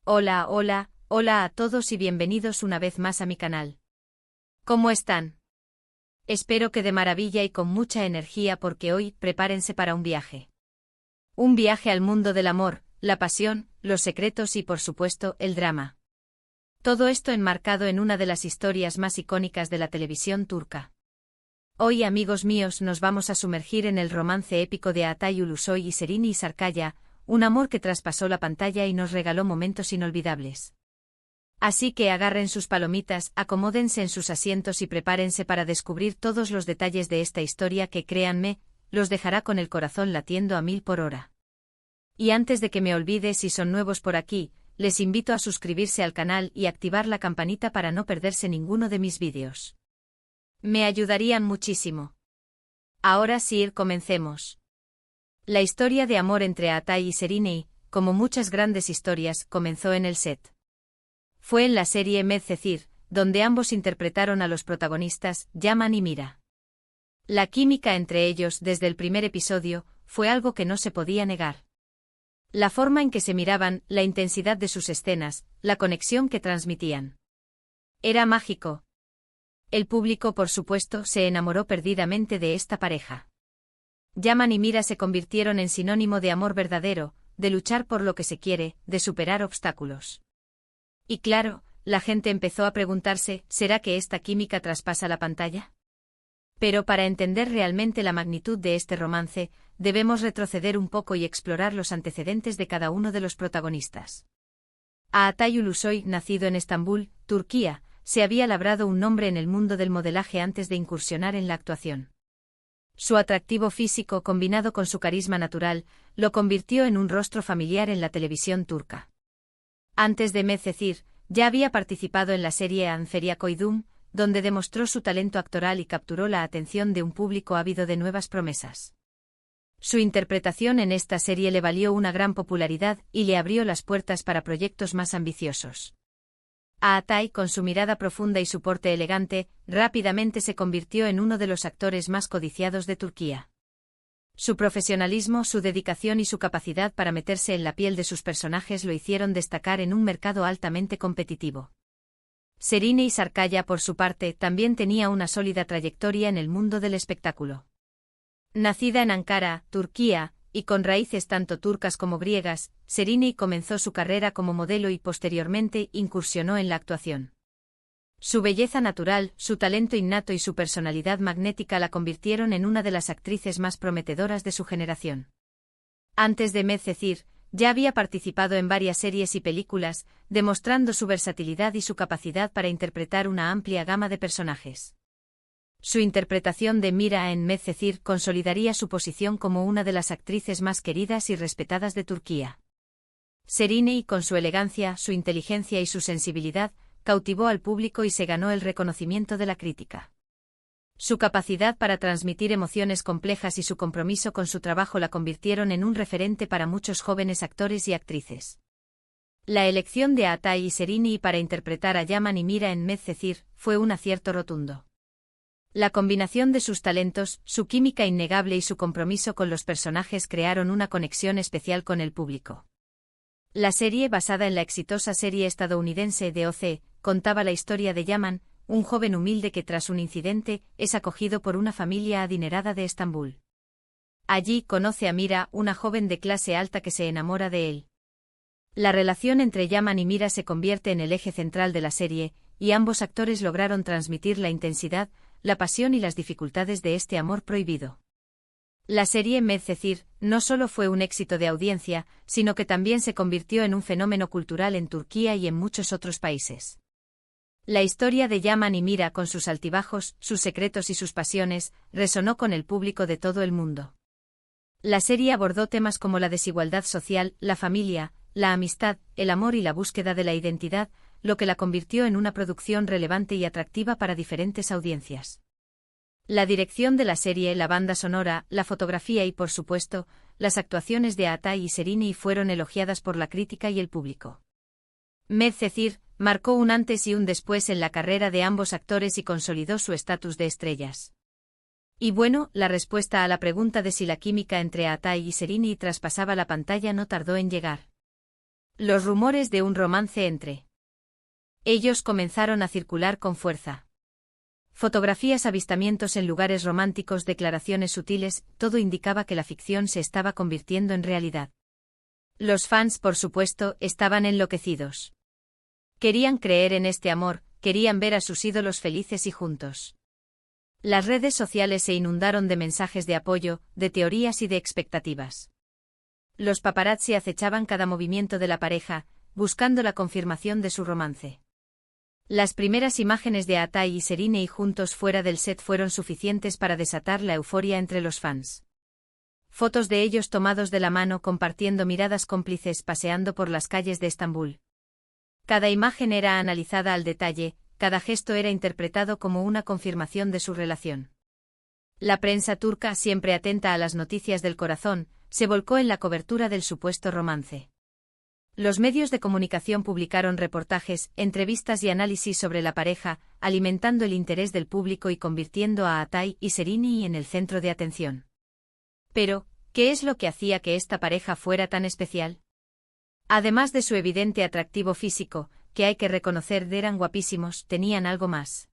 Hola, hola, hola a todos y bienvenidos una vez más a mi canal. ¿Cómo están? Espero que de maravilla y con mucha energía porque hoy prepárense para un viaje. Un viaje al mundo del amor, la pasión, los secretos y por supuesto el drama. Todo esto enmarcado en una de las historias más icónicas de la televisión turca. Hoy, amigos míos, nos vamos a sumergir en el romance épico de Atay Ulusoy y Serini Sarkaya, un amor que traspasó la pantalla y nos regaló momentos inolvidables. Así que agarren sus palomitas, acomódense en sus asientos y prepárense para descubrir todos los detalles de esta historia que, créanme, los dejará con el corazón latiendo a 1000 por hora. Y antes de que me olvide, si son nuevos por aquí, les invito a suscribirse al canal y activar la campanita para no perderse ninguno de mis vídeos. Me ayudarían muchísimo. Ahora sí, comencemos. La historia de amor entre Atay y Serini, como muchas grandes historias, comenzó en el set. Fue en la serie Medcezir, donde ambos interpretaron a los protagonistas, Yaman y Mira. La química entre ellos desde el primer episodio fue algo que no se podía negar. La forma en que se miraban, la intensidad de sus escenas, la conexión que transmitían. Era mágico. El público, por supuesto, se enamoró perdidamente de esta pareja. Yaman y Mira se convirtieron en sinónimo de amor verdadero, de luchar por lo que se quiere, de superar obstáculos. Y claro, la gente empezó a preguntarse, ¿será que esta química traspasa la pantalla? Pero para entender realmente la magnitud de este romance, debemos retroceder un poco y explorar los antecedentes de cada uno de los protagonistas. A Atay Ulusoy, nacido en Estambul, Turquía, se había labrado un nombre en el mundo del modelaje antes de incursionar en la actuación. Su atractivo físico combinado con su carisma natural, lo convirtió en un rostro familiar en la televisión turca. Antes de Medcezir, ya había participado en la serie Anferia Koydum, donde demostró su talento actoral y capturó la atención de un público ávido de nuevas promesas. Su interpretación en esta serie le valió una gran popularidad y le abrió las puertas para proyectos más ambiciosos. A Atay, con su mirada profunda y su porte elegante, rápidamente se convirtió en uno de los actores más codiciados de Turquía. Su profesionalismo, su dedicación y su capacidad para meterse en la piel de sus personajes lo hicieron destacar en un mercado altamente competitivo. Serini Sarkaya, por su parte, también tenía una sólida trayectoria en el mundo del espectáculo. Nacida en Ankara, Turquía, y con raíces tanto turcas como griegas, Serini comenzó su carrera como modelo y posteriormente incursionó en la actuación. Su belleza natural, su talento innato y su personalidad magnética la convirtieron en una de las actrices más prometedoras de su generación. Antes de Medcezir, ya había participado en varias series y películas, demostrando su versatilidad y su capacidad para interpretar una amplia gama de personajes. Su interpretación de Mira en Medcezir consolidaría su posición como una de las actrices más queridas y respetadas de Turquía. Serini, con su elegancia, su inteligencia y su sensibilidad, cautivó al público y se ganó el reconocimiento de la crítica. Su capacidad para transmitir emociones complejas y su compromiso con su trabajo la convirtieron en un referente para muchos jóvenes actores y actrices. La elección de Atay y Serini para interpretar a Yaman y Mira en Medcezir fue un acierto rotundo. La combinación de sus talentos, su química innegable y su compromiso con los personajes crearon una conexión especial con el público. La serie, basada en la exitosa serie estadounidense de OC, contaba la historia de Yaman, un joven humilde que tras un incidente es acogido por una familia adinerada de Estambul. Allí conoce a Mira, una joven de clase alta que se enamora de él. La relación entre Yaman y Mira se convierte en el eje central de la serie, y ambos actores lograron transmitir la intensidad, la pasión y las dificultades de este amor prohibido. La serie Medcezir no solo fue un éxito de audiencia, sino que también se convirtió en un fenómeno cultural en Turquía y en muchos otros países. La historia de Yaman y Mira, con sus altibajos, sus secretos y sus pasiones, resonó con el público de todo el mundo. La serie abordó temas como la desigualdad social, la familia, la amistad, el amor y la búsqueda de la identidad, lo que la convirtió en una producción relevante y atractiva para diferentes audiencias. La dirección de la serie, la banda sonora, la fotografía y, por supuesto, las actuaciones de Atay y Serini fueron elogiadas por la crítica y el público. Medcezir marcó un antes y un después en la carrera de ambos actores y consolidó su estatus de estrellas. Y bueno, la respuesta a la pregunta de si la química entre Atay y Serini traspasaba la pantalla no tardó en llegar. Los rumores de un romance entre ellos comenzaron a circular con fuerza. Fotografías, avistamientos en lugares románticos, declaraciones sutiles, todo indicaba que la ficción se estaba convirtiendo en realidad. Los fans, por supuesto, estaban enloquecidos. Querían creer en este amor, querían ver a sus ídolos felices y juntos. Las redes sociales se inundaron de mensajes de apoyo, de teorías y de expectativas. Los paparazzi acechaban cada movimiento de la pareja, buscando la confirmación de su romance. Las primeras imágenes de Atai y Serena juntos fuera del set fueron suficientes para desatar la euforia entre los fans. Fotos de ellos tomados de la mano, compartiendo miradas cómplices, paseando por las calles de Estambul. Cada imagen era analizada al detalle, cada gesto era interpretado como una confirmación de su relación. La prensa turca, siempre atenta a las noticias del corazón, se volcó en la cobertura del supuesto romance. Los medios de comunicación publicaron reportajes, entrevistas y análisis sobre la pareja, alimentando el interés del público y convirtiendo a Atai y Serena en el centro de atención. Pero, ¿qué es lo que hacía que esta pareja fuera tan especial? Además de su evidente atractivo físico, que hay que reconocer eran guapísimos, tenían algo más.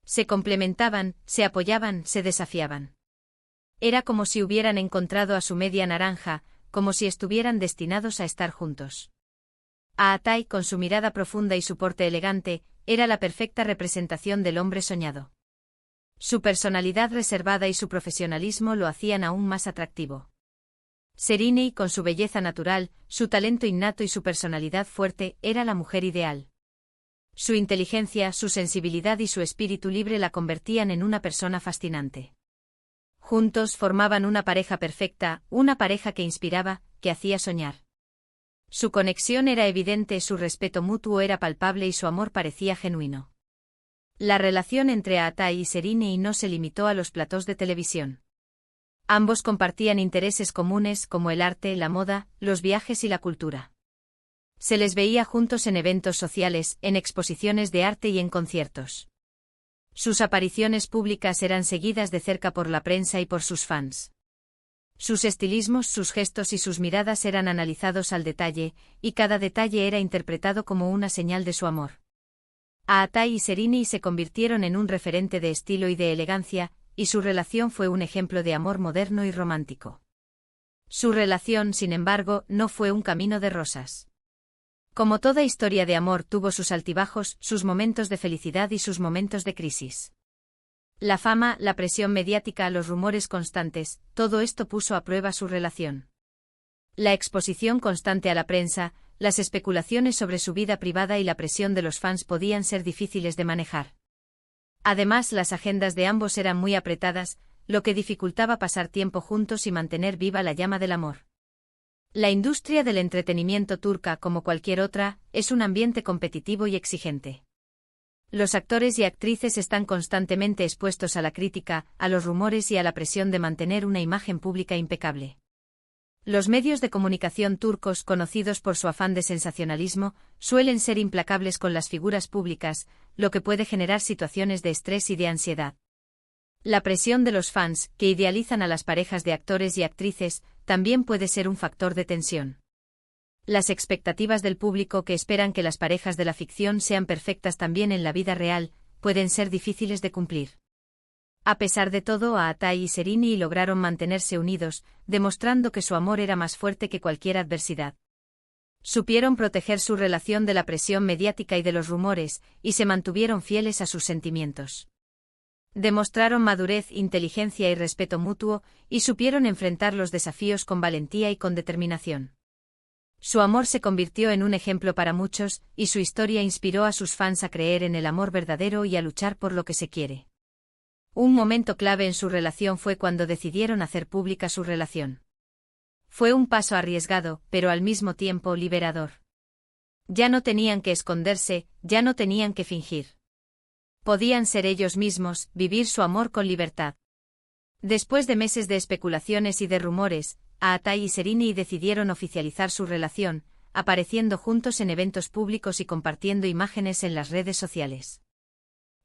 Se complementaban, se apoyaban, se desafiaban. Era como si hubieran encontrado a su media naranja, como si estuvieran destinados a estar juntos. Atai, con su mirada profunda y su porte elegante, era la perfecta representación del hombre soñado. Su personalidad reservada y su profesionalismo lo hacían aún más atractivo. Serena, con su belleza natural, su talento innato y su personalidad fuerte, era la mujer ideal. Su inteligencia, su sensibilidad y su espíritu libre la convertían en una persona fascinante. Juntos formaban una pareja perfecta, una pareja que inspiraba, que hacía soñar. Su conexión era evidente, su respeto mutuo era palpable y su amor parecía genuino. La relación entre Atai y Serena no se limitó a los platós de televisión. Ambos compartían intereses comunes como el arte, la moda, los viajes y la cultura. Se les veía juntos en eventos sociales, en exposiciones de arte y en conciertos. Sus apariciones públicas eran seguidas de cerca por la prensa y por sus fans. Sus estilismos, sus gestos y sus miradas eran analizados al detalle, y cada detalle era interpretado como una señal de su amor. Atai y Serena se convirtieron en un referente de estilo y de elegancia, y su relación fue un ejemplo de amor moderno y romántico. Su relación, sin embargo, no fue un camino de rosas. Como toda historia de amor tuvo sus altibajos, sus momentos de felicidad y sus momentos de crisis. La fama, la presión mediática, los rumores constantes, todo esto puso a prueba su relación. La exposición constante a la prensa, las especulaciones sobre su vida privada y la presión de los fans podían ser difíciles de manejar. Además, las agendas de ambos eran muy apretadas, lo que dificultaba pasar tiempo juntos y mantener viva la llama del amor. La industria del entretenimiento turca, como cualquier otra, es un ambiente competitivo y exigente. Los actores y actrices están constantemente expuestos a la crítica, a los rumores y a la presión de mantener una imagen pública impecable. Los medios de comunicación turcos, conocidos por su afán de sensacionalismo, suelen ser implacables con las figuras públicas, lo que puede generar situaciones de estrés y de ansiedad. La presión de los fans, que idealizan a las parejas de actores y actrices, también puede ser un factor de tensión. Las expectativas del público, que esperan que las parejas de la ficción sean perfectas también en la vida real, pueden ser difíciles de cumplir. A pesar de todo, Atai y Serena lograron mantenerse unidos, demostrando que su amor era más fuerte que cualquier adversidad. Supieron proteger su relación de la presión mediática y de los rumores, y se mantuvieron fieles a sus sentimientos. Demostraron madurez, inteligencia y respeto mutuo, y supieron enfrentar los desafíos con valentía y con determinación. Su amor se convirtió en un ejemplo para muchos, y su historia inspiró a sus fans a creer en el amor verdadero y a luchar por lo que se quiere. Un momento clave en su relación fue cuando decidieron hacer pública su relación. Fue un paso arriesgado, pero al mismo tiempo liberador. Ya no tenían que esconderse, ya no tenían que fingir. Podían ser ellos mismos, vivir su amor con libertad. Después de meses de especulaciones y de rumores, Atai y Serena decidieron oficializar su relación, apareciendo juntos en eventos públicos y compartiendo imágenes en las redes sociales.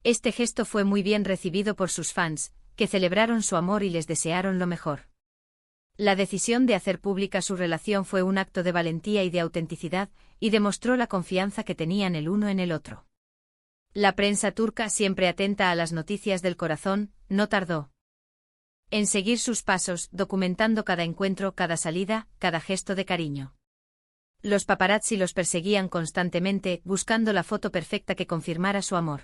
Este gesto fue muy bien recibido por sus fans, que celebraron su amor y les desearon lo mejor. La decisión de hacer pública su relación fue un acto de valentía y de autenticidad, y demostró la confianza que tenían el uno en el otro. La prensa turca, siempre atenta a las noticias del corazón, no tardó en seguir sus pasos, documentando cada encuentro, cada salida, cada gesto de cariño. Los paparazzi los perseguían constantemente, buscando la foto perfecta que confirmara su amor.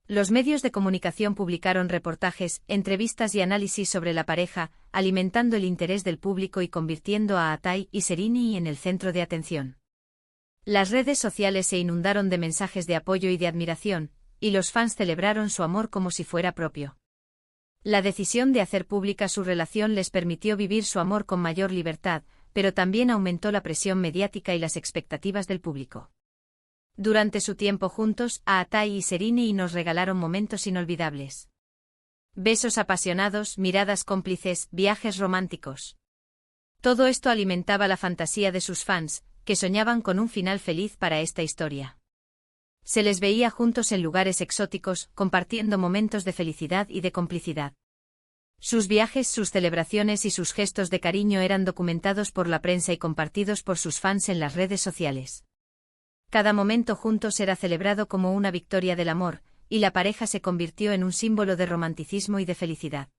Los medios de comunicación publicaron reportajes, entrevistas y análisis sobre la pareja, alimentando el interés del público y convirtiendo a Atay y Serini en el centro de atención. Las redes sociales se inundaron de mensajes de apoyo y de admiración, y los fans celebraron su amor como si fuera propio. La decisión de hacer pública su relación les permitió vivir su amor con mayor libertad, pero también aumentó la presión mediática y las expectativas del público. Durante su tiempo juntos, Atay y Serini nos regalaron momentos inolvidables. Besos apasionados, miradas cómplices, viajes románticos. Todo esto alimentaba la fantasía de sus fans, que soñaban con un final feliz para esta historia. Se les veía juntos en lugares exóticos, compartiendo momentos de felicidad y de complicidad. Sus viajes, sus celebraciones y sus gestos de cariño eran documentados por la prensa y compartidos por sus fans en las redes sociales. Cada momento juntos era celebrado como una victoria del amor, y la pareja se convirtió en un símbolo de romanticismo y de felicidad.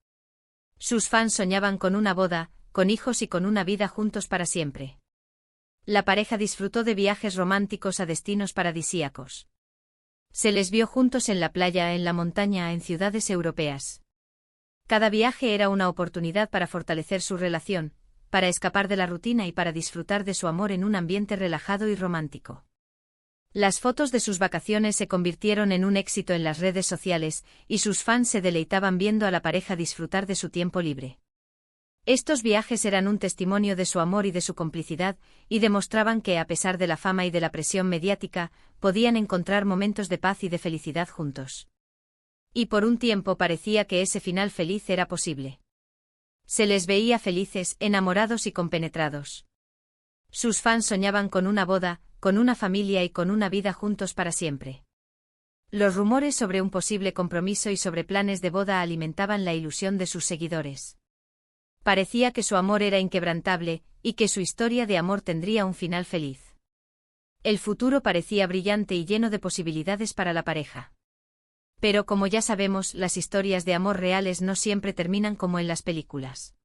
Sus fans soñaban con una boda, con hijos y con una vida juntos para siempre. La pareja disfrutó de viajes románticos a destinos paradisíacos. Se les vio juntos en la playa, en la montaña, en ciudades europeas. Cada viaje era una oportunidad para fortalecer su relación, para escapar de la rutina y para disfrutar de su amor en un ambiente relajado y romántico. Las fotos de sus vacaciones se convirtieron en un éxito en las redes sociales, y sus fans se deleitaban viendo a la pareja disfrutar de su tiempo libre. Estos viajes eran un testimonio de su amor y de su complicidad, y demostraban que, a pesar de la fama y de la presión mediática, podían encontrar momentos de paz y de felicidad juntos. Y por un tiempo parecía que ese final feliz era posible. Se les veía felices, enamorados y compenetrados. Sus fans soñaban con una boda, con una familia y con una vida juntos para siempre. Los rumores sobre un posible compromiso y sobre planes de boda alimentaban la ilusión de sus seguidores. Parecía que su amor era inquebrantable, y que su historia de amor tendría un final feliz. El futuro parecía brillante y lleno de posibilidades para la pareja. Pero como ya sabemos, las historias de amor reales no siempre terminan como en las películas.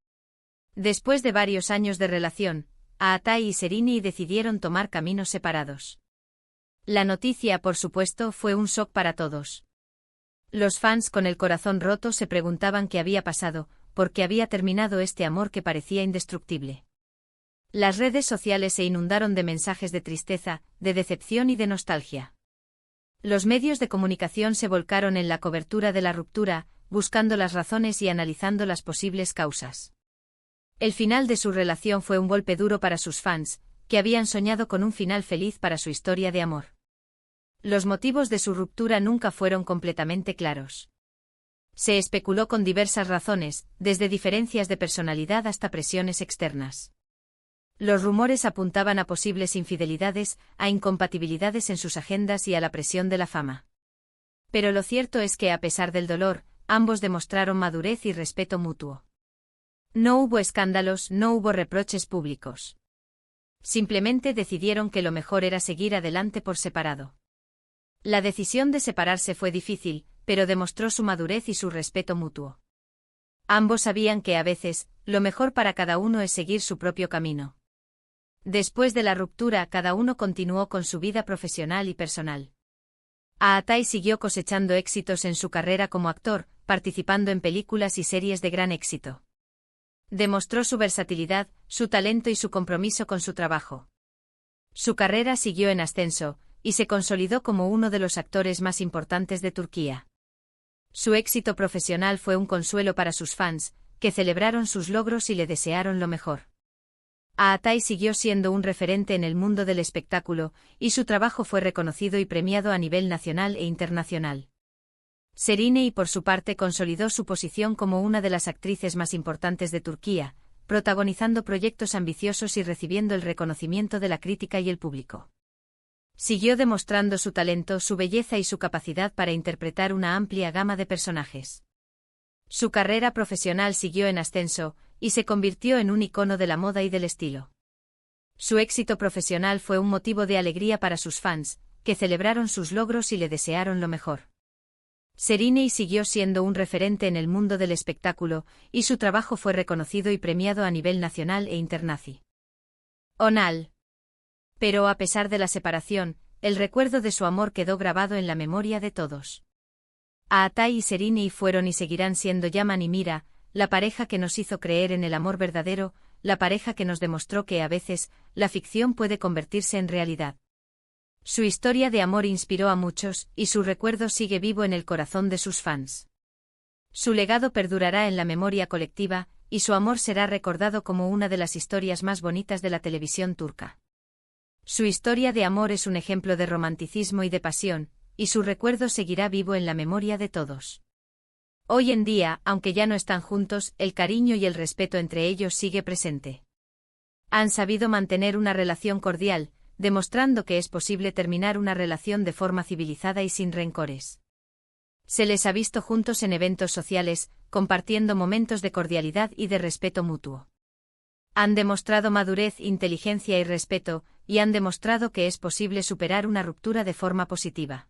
Después de varios años de relación, Atay y Serini decidieron tomar caminos separados. La noticia, por supuesto, fue un shock para todos. Los fans con el corazón roto se preguntaban qué había pasado, por qué había terminado este amor que parecía indestructible. Las redes sociales se inundaron de mensajes de tristeza, de decepción y de nostalgia. Los medios de comunicación se volcaron en la cobertura de la ruptura, buscando las razones y analizando las posibles causas. El final de su relación fue un golpe duro para sus fans, que habían soñado con un final feliz para su historia de amor. Los motivos de su ruptura nunca fueron completamente claros. Se especuló con diversas razones, desde diferencias de personalidad hasta presiones externas. Los rumores apuntaban a posibles infidelidades, a incompatibilidades en sus agendas y a la presión de la fama. Pero lo cierto es que, a pesar del dolor, ambos demostraron madurez y respeto mutuo. No hubo escándalos, no hubo reproches públicos. Simplemente decidieron que lo mejor era seguir adelante por separado. La decisión de separarse fue difícil, pero demostró su madurez y su respeto mutuo. Ambos sabían que a veces, lo mejor para cada uno es seguir su propio camino. Después de la ruptura, cada uno continuó con su vida profesional y personal. Atay siguió cosechando éxitos en su carrera como actor, participando en películas y series de gran éxito. Demostró su versatilidad, su talento y su compromiso con su trabajo. Su carrera siguió en ascenso, y se consolidó como uno de los actores más importantes de Turquía. Su éxito profesional fue un consuelo para sus fans, que celebraron sus logros y le desearon lo mejor. Atay siguió siendo un referente en el mundo del espectáculo, y su trabajo fue reconocido y premiado a nivel nacional e internacional. Serini, por su parte, consolidó su posición como una de las actrices más importantes de Turquía, protagonizando proyectos ambiciosos y recibiendo el reconocimiento de la crítica y el público. Siguió demostrando su talento, su belleza y su capacidad para interpretar una amplia gama de personajes. Su carrera profesional siguió en ascenso, y se convirtió en un icono de la moda y del estilo. Su éxito profesional fue un motivo de alegría para sus fans, que celebraron sus logros y le desearon lo mejor. Serena siguió siendo un referente en el mundo del espectáculo, y su trabajo fue reconocido y premiado a nivel nacional e internacional. Pero a pesar de la separación, el recuerdo de su amor quedó grabado en la memoria de todos. Atai y Serena fueron y seguirán siendo Yaman y Mira, la pareja que nos hizo creer en el amor verdadero, la pareja que nos demostró que a veces, la ficción puede convertirse en realidad. Su historia de amor inspiró a muchos, y su recuerdo sigue vivo en el corazón de sus fans. Su legado perdurará en la memoria colectiva, y su amor será recordado como una de las historias más bonitas de la televisión turca. Su historia de amor es un ejemplo de romanticismo y de pasión, y su recuerdo seguirá vivo en la memoria de todos. Hoy en día, aunque ya no están juntos, el cariño y el respeto entre ellos sigue presente. Han sabido mantener una relación cordial, demostrando que es posible terminar una relación de forma civilizada y sin rencores. Se les ha visto juntos en eventos sociales, compartiendo momentos de cordialidad y de respeto mutuo. Han demostrado madurez, inteligencia y respeto, y han demostrado que es posible superar una ruptura de forma positiva.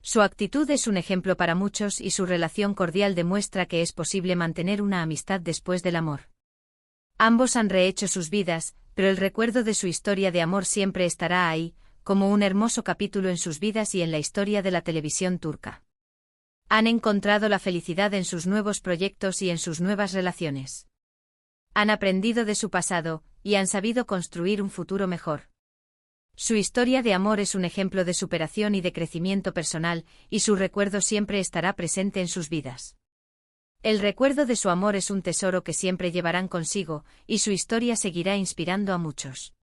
Su actitud es un ejemplo para muchos y su relación cordial demuestra que es posible mantener una amistad después del amor. Ambos han rehecho sus vidas, pero el recuerdo de su historia de amor siempre estará ahí, como un hermoso capítulo en sus vidas y en la historia de la televisión turca. Han encontrado la felicidad en sus nuevos proyectos y en sus nuevas relaciones. Han aprendido de su pasado, y han sabido construir un futuro mejor. Su historia de amor es un ejemplo de superación y de crecimiento personal, y su recuerdo siempre estará presente en sus vidas. El recuerdo de su amor es un tesoro que siempre llevarán consigo, y su historia seguirá inspirando a muchos.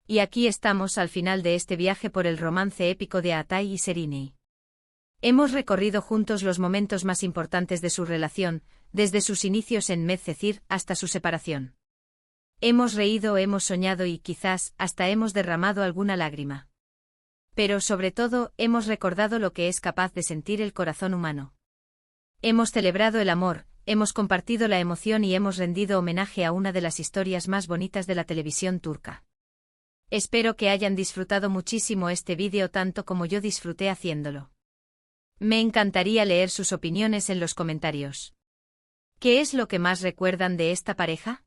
Y aquí estamos al final de este viaje por el romance épico de Atai y Serena. Hemos recorrido juntos los momentos más importantes de su relación, desde sus inicios en Medcezir hasta su separación. Hemos reído, hemos soñado y quizás hasta hemos derramado alguna lágrima. Pero sobre todo, hemos recordado lo que es capaz de sentir el corazón humano. Hemos celebrado el amor, hemos compartido la emoción y hemos rendido homenaje a una de las historias más bonitas de la televisión turca. Espero que hayan disfrutado muchísimo este vídeo tanto como yo disfruté haciéndolo. Me encantaría leer sus opiniones en los comentarios. ¿Qué es lo que más recuerdan de esta pareja?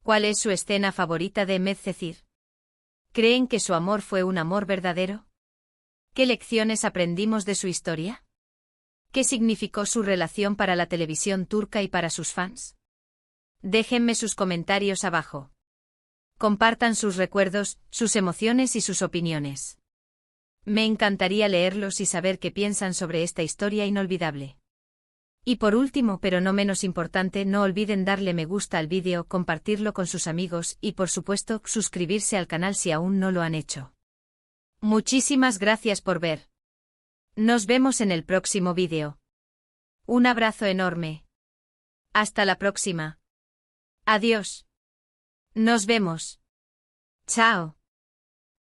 ¿Cuál es su escena favorita de Medcezir? ¿Creen que su amor fue un amor verdadero? ¿Qué lecciones aprendimos de su historia? ¿Qué significó su relación para la televisión turca y para sus fans? Déjenme sus comentarios abajo. Compartan sus recuerdos, sus emociones y sus opiniones. Me encantaría leerlos y saber qué piensan sobre esta historia inolvidable. Y por último, pero no menos importante, no olviden darle me gusta al vídeo, compartirlo con sus amigos y por supuesto, suscribirse al canal si aún no lo han hecho. Muchísimas gracias por ver. Nos vemos en el próximo vídeo. Un abrazo enorme. Hasta la próxima. Adiós. Nos vemos. Chao.